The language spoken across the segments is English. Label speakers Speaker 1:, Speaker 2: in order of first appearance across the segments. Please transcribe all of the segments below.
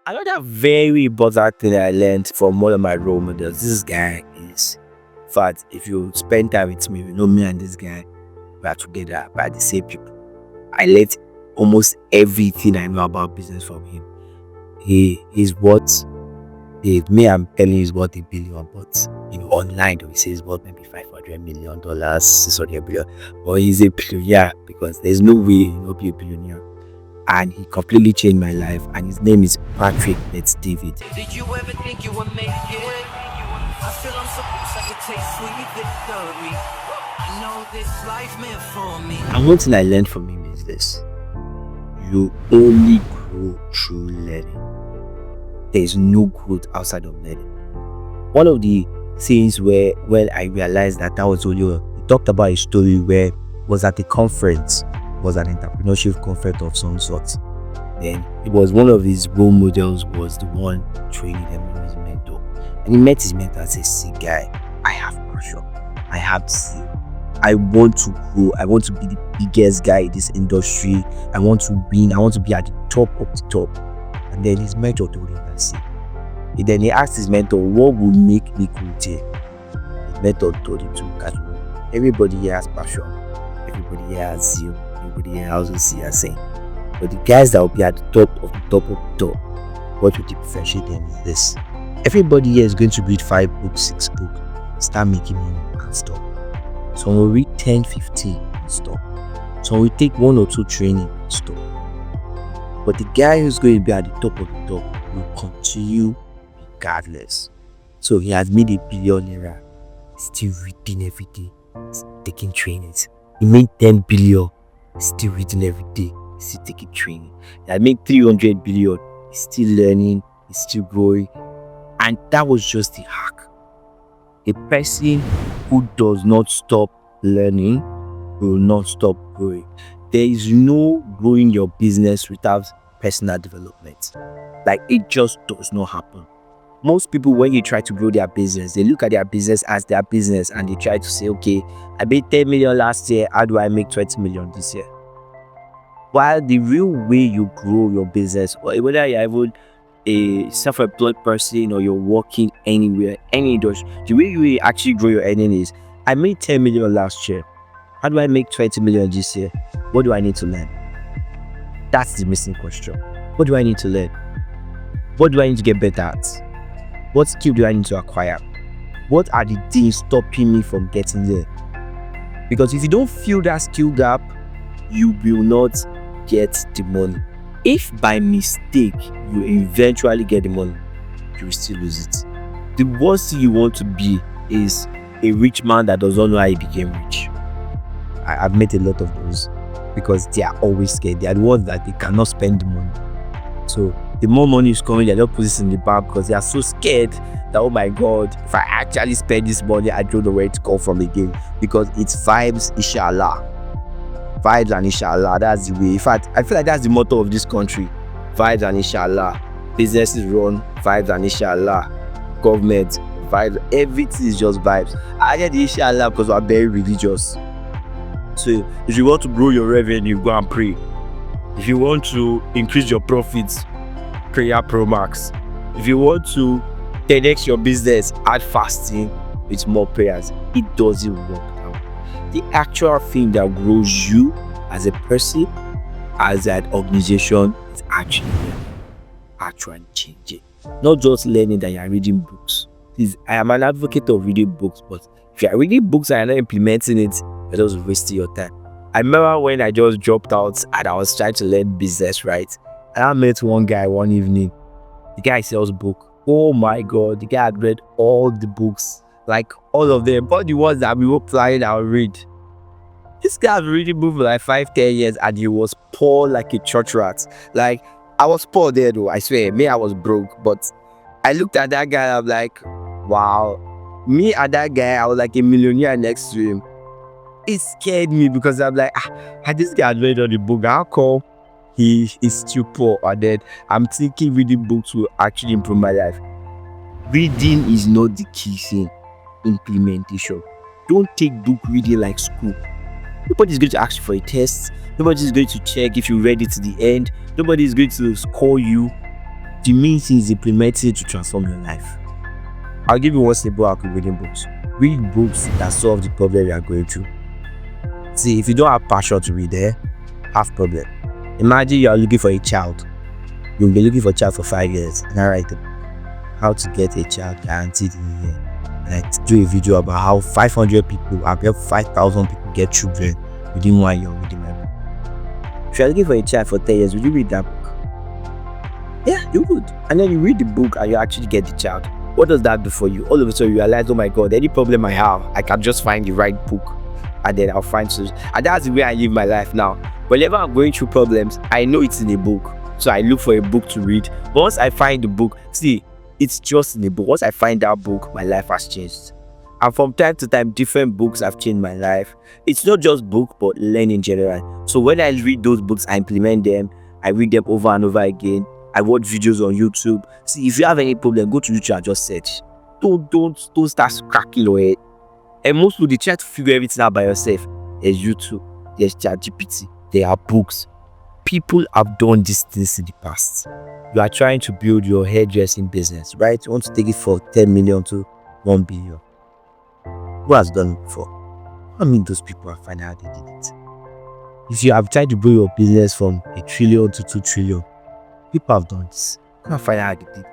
Speaker 1: Another very important thing I learned from one of my role models, this guy is, in fact, if you spend time with me, you know me and this guy, we are together, we are the same people. I learned almost everything I know about business from him. He is what me, I'm telling you, is worth a billion, but online we say it's worth maybe $500 million, 600 billion. But he's a billionaire because there's no way he'll be a billionaire. And he completely changed my life. And his name is Patrick Let's David.
Speaker 2: Did you ever think you would make it? I feel I'm supposed to taste sweet victory. I know this life meant for me.
Speaker 1: And one thing I learned from him is this: you only grow through learning. There is no growth outside of learning. One of the things where when I realized that was only he talked about a story where was at a conference, was an entrepreneurship conference of some sort. Then it was one of his role models was the one training him, his mentor. And he met his mentor and said, "See, guy, I have passion. I have zeal. I want to grow. I want to be the biggest guy in this industry. I want to win. I want to be at the top of the top." And then his mentor told him that, see. Then he asked his mentor, "What would make me quit here?" His mentor told him to look at him. Everybody here has passion. Everybody here has zeal. Everybody here also see as saying. But the guys that will be at the top of the top of the top, what would differentiate them is this: everybody here is going to read 5 books, 6 books, start making money and stop. Some will read 10, 15 and stop. Some will take 1 or 2 training and stop. But the guy who's going to be at the top of the top will continue regardless. So he has made a billionaire, still reading every day, taking trainings. He made 10 billion, still reading every day, still taking training. He had made 300 billion, he's still learning, he's still growing. And that was just the hack. A person who does not stop learning will not stop growing. There is no growing your business without personal development. Like, it just does not happen. Most people, when you try to grow their business, they look at their business as their business and they try to say, okay, I made 10 million last year, how do I make 20 million this year? While the real way you grow your business, whether you're even a self-employed person or you're working anywhere, any industry, the way you actually grow your earning is, I made 10 million last year, how do I make 20 million this year? What do I need to learn? That's the missing question. What do I need to learn? What do I need to get better at? What skill do I need to acquire? What are the things stopping me from getting there? Because if you don't fill that skill gap, you will not get the money. If by mistake you eventually get the money, you will still lose it. The worst thing you want to be is a rich man that does not know how he became rich. I've met a lot of those because they are always scared. They are the ones that they cannot spend the money. So the more money is coming, they don't put this in the bank because they are so scared that, oh my God, if I actually spend this money, I don't know where to come from again. Because it's vibes, inshallah. Vibes and inshallah, that's the way. In fact, I feel like that's the motto of this country. Vibes and inshallah. Businesses run, vibes and inshallah. Government, vibes, everything is just vibes. I get the inshallah because we're very religious. So if you want to grow your revenue, go and pray. If you want to increase your profits, prayer pro max. If you want to 10x your business, add fasting with more prayers. It doesn't work out. The actual thing that grows you as a person, as an organization, is actually learning, actually changing. Not just learning that you are reading books. Please, I am an advocate of reading books, but if you are reading books and you're not implementing it, you're just wasting your time. I remember when I just dropped out and I was trying to learn business, right? And I met one guy one evening. The guy sells books. Oh my God, the guy had read all the books, like all of them, but the ones that we were planning I'll read. This guy had been reading books for like 5-10 years and he was poor like a church rat. Like, I was poor there though, I swear. Me, I was broke, but I looked at that guy and I'm like, wow. Me and that guy, I was like a millionaire next to him. It scared me because I'm like, this guy had read all the book. How come he is still poor? And then I'm thinking reading books will actually improve my life. Reading is not the key thing. Implementation. Don't take book reading like school. Nobody's going to ask you for a test. Nobody's going to check if you read it to the end. Nobody's going to score you. The main thing is implementing it to transform your life. I'll give you one simple hack with reading books. Read books that solve the problem you are going through. See, if you don't have passion to read, have problem. Imagine you are looking for a child. You'll be looking for a child for 5 years, and I write how to get a child guaranteed in a year. And I do a video about how 500 people, I've helped 5,000 people get children within 1 year reading my book. If you're looking for a child for 10 years, would you read that book? Yeah, you would. And then you read the book and you actually get the child. What does that do for you? All of a sudden you realize, oh my God, any problem I have, I can just find the right book and then I'll find solutions. And that's the way I live my life now. Whenever I'm going through problems, I know it's in a book. So I look for a book to read. But once I find the book, see, it's just in a book. Once I find that book, my life has changed. And from time to time, different books have changed my life. It's not just book, but learning in general. So when I read those books, I implement them. I read them over and over again. I watch videos on YouTube. See, if you have any problem, go to YouTube and just search. Don't start cracking your head. And most people, they try to figure everything out by yourself. There's YouTube, there's ChatGPT, there are books. People have done these things in the past. You are trying to build your hairdressing business, right? You want to take it for 10 million to 1 billion. Who has done it before? I mean, those people are finding out they did it. If you have tried to build your business from 1 trillion to 2 trillion, people have done this. You can't find out how they did it.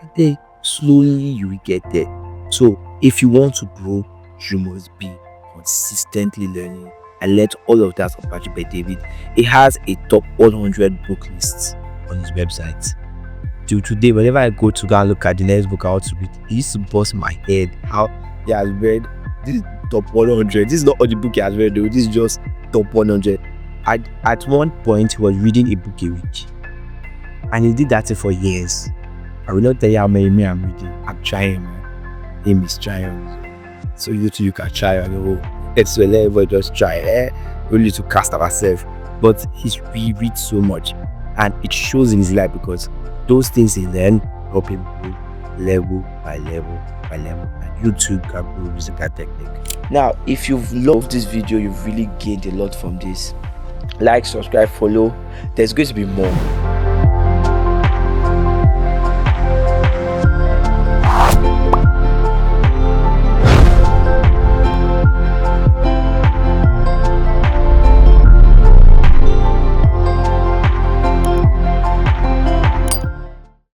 Speaker 1: And then slowly you will get there. So if you want to grow, you must be consistently learning. I learned all of that from Patrick by David. He has a top 100 book list on his website. Till today, whenever I go to go and look at the next book I want to read, it used to bust my head how he has read this top 100. This is not all the book he has read though. This is just top 100. At one point, he was reading a book a week. And he did that for years. I will not tell you how many I'm reading. I'm trying, man. Him is trying. So you too, you can try on your own. It's a level, just try. We need to cast ourselves. But he reads so much. And it shows in his life because those things he learned help him grow level by level by level. And you too can grow using that technique. Now, if you've loved this video, you've really gained a lot from this. Like, subscribe, follow. There's going to be more.